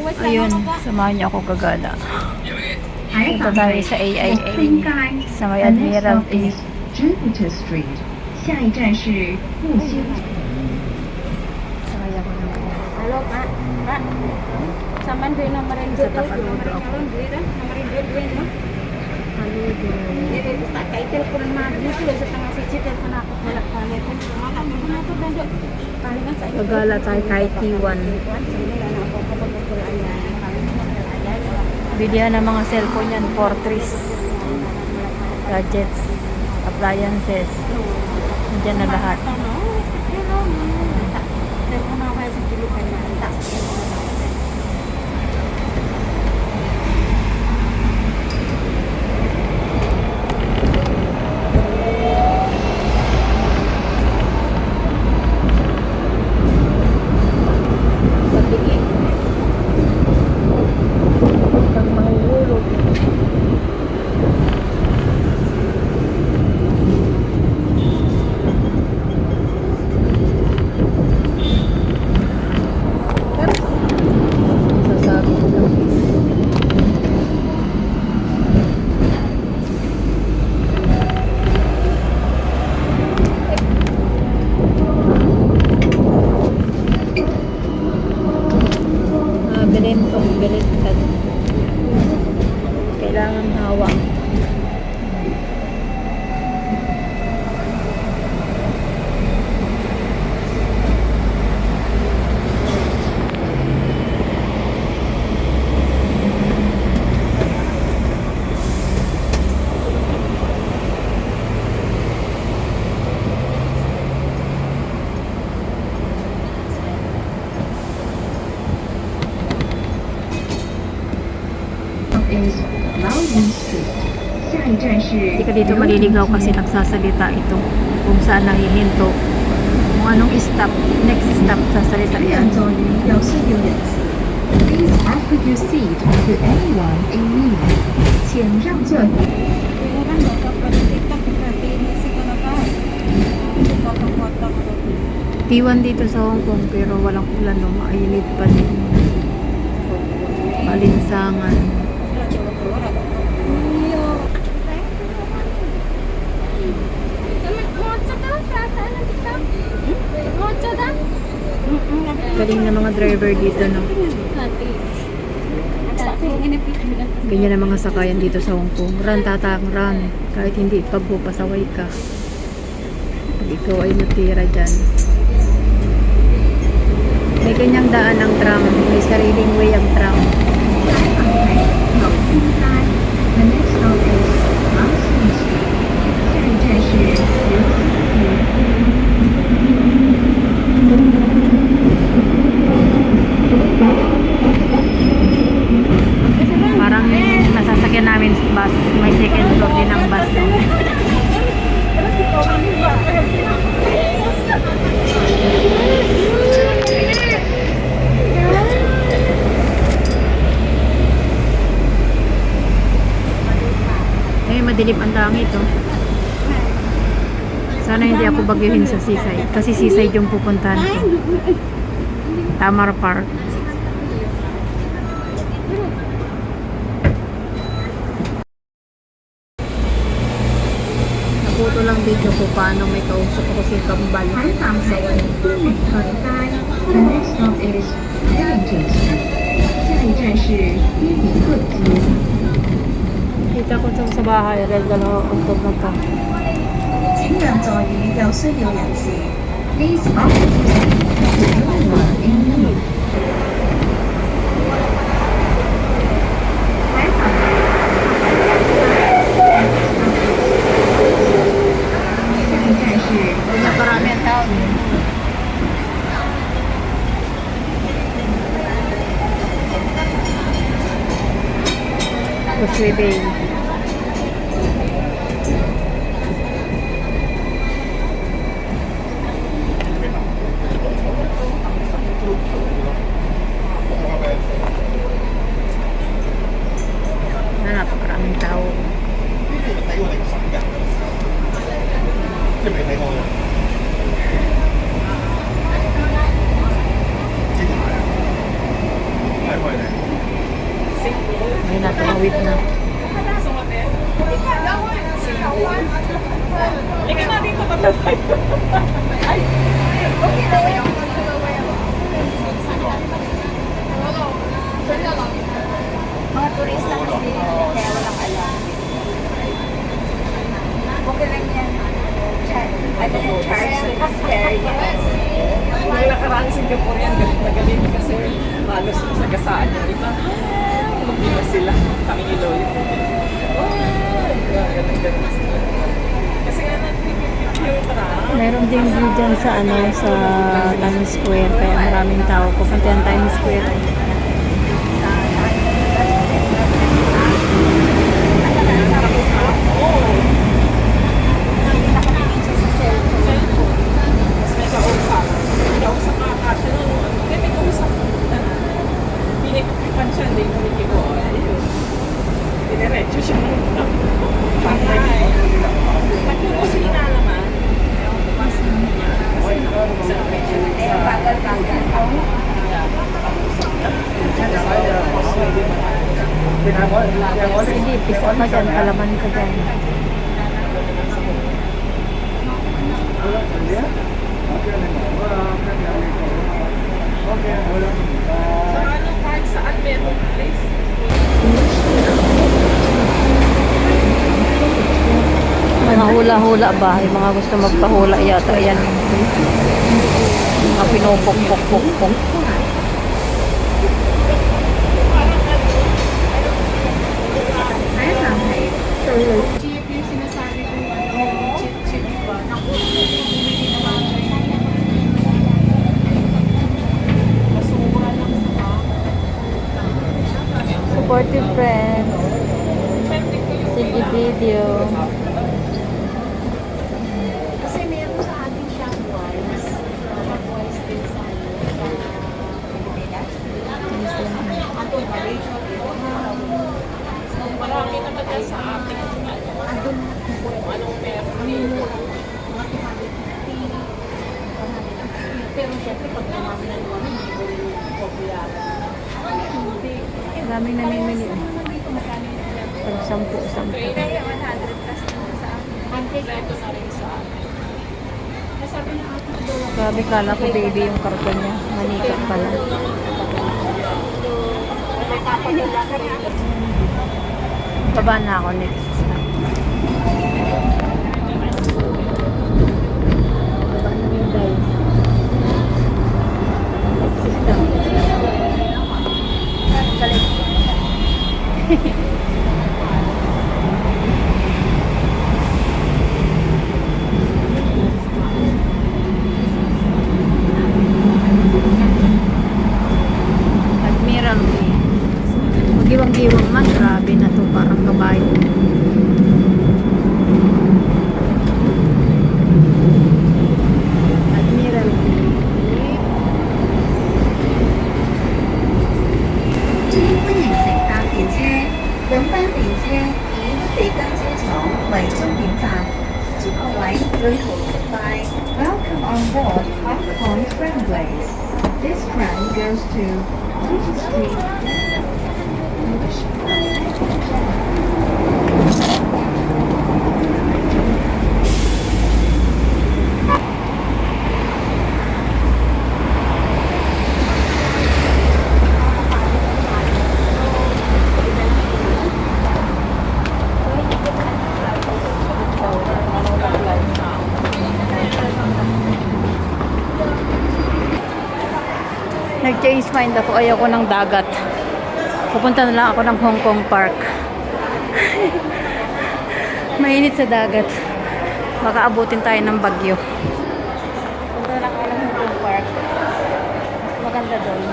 Ayun, samahan niyo ako gagala. Punta tayo sa AIA sa may Admiralty. 织布车 Street， 下一站是木星。 Sakay ako ng Halo, Pak. Pak. Saman din ng marindod. Marindod din, no? Dito, kay telepon na dito sa tengah siji telepon ako wala palit. Makan mo to dan dok. Palingan sa Gagala tayo kahit T1. Bilihan ng mga cellphone yan, Fortress, gadgets, appliances. Nandiyan na lahat. Telepon ako sa Pilipinas na. Sasabi ko lang. Bilintad. Kailangan hawak. is Loudon Street， 下一站是 Hindi ka dito maliligaw kasi nagsasalita ito kung saan nahihinto. Kung anong stop, next stop, sasalita 两 yan. 座于表示有两次。Please offer your seat to anyone in need， 请让座。 Kan bakal kita berarti ini sih kalau kan. Foto-foto. T1 dito sa Hong Kong pero walang ulan, no? Mainit pa din. Malinsangan. Galing na mga driver dito, no? Ganyan ang mga sakayan dito sa Hong Kong. Run, tatang, run. Kahit hindi pagpupasaway ka. Pag ikaw ay natira dyan. May ganyang daan ng tram. May sariling way ang tram. The next stop is Loudon Street， 下一站是刘思湖。 Parang nasasakyan namin bus. May second floor din ang bus. Eh, madilim ang langit, oh. Sana hindi ako bagyuhin sa Seaside. Kasi Seaside yung pupuntahan ko. Tamar Park. Naputo lang video ko paano may kausap ako si Kambal. 海港海岸对面口街。The next stop is Wellington Street， 下一站是伊比克街。 Kita ko sa bahay. Dahil dalawa ang tog na to. 请让座于有需要人士。Please offer your seat to anyone in need。 下一站是 Naparami ang tao. Causeway Bay. Napakaraming tao. 即係未睇過嘅。呢排啊，係開嘅。tumawid na. Ika na dito tayo. Ay, okay na yun. Mga turista kasi, kaya walang alam. Okay lang yan. Ano yung charge to experience? Yung nakaraang Singaporean, galit na galit kasi malos yung sagasaan yung iba. Hindi na sila. Pangilo yun. Oh, ganun sila. Kasi nga nagpipipipyo yung parang. Meron din view dyan sa sa Times Square, kaya maraming tao pupunta ng Times Square. Mas may kausap. Kausap ka kasi nung ano. May kausap. Pinikipan siya, hindi ko nikibo. Ayun. Diniretso siya. Patay. Pagkukusina naman. Eh, bagal-bagal ako. Sige, pisa ka dyan, kalaman ka dyan. Sa anong park saan meron place? Mga hula-hula ba? Yung mga gusto magpahula yata. Ayan. Mga pinupok-pok-pok-pok. Cheap yung sinasabi ko. Cheap ba? Naku, bumili naman siya. Masura lang sa Supportive friends. Sige video. Kasi meron sa ating Shopwise. Shopwise din sa Pilipinas. Andun, Malaysia. Marami naman yan sa ating Andun, anong meron. mga 250. Pero syempre, pag tumami na naman, hindi ko rin popular. Hindi. Maraming namimili. Dito magkano yung yan? Pag 10. Kaya 100 plus naman sa akin. Kompleto na rin sa atin. Sabi na ako, doon. Grabe, kala ko baby yung karton niya. Manika pala. May papadala ka rin. Baba na ako next stop. Baba na rin guys. Next stop. Admiralty. Magiwang-giwang man, grabe na to, parang kabayo. Admiralty. 欢迎乘搭电车，本班电车以地根車廠為終點站，接客位旅途愉快。Welcome on board Hong Kong Tramways. This tram goes to Regent Street. Nag-change mind ako, ayoko ng dagat. Pupunta na lang ako ng Hong Kong Park. Mainit sa dagat. Baka abutin tayo ng bagyo. Punta na lang ako ng Hong Kong Park. Mas maganda doon.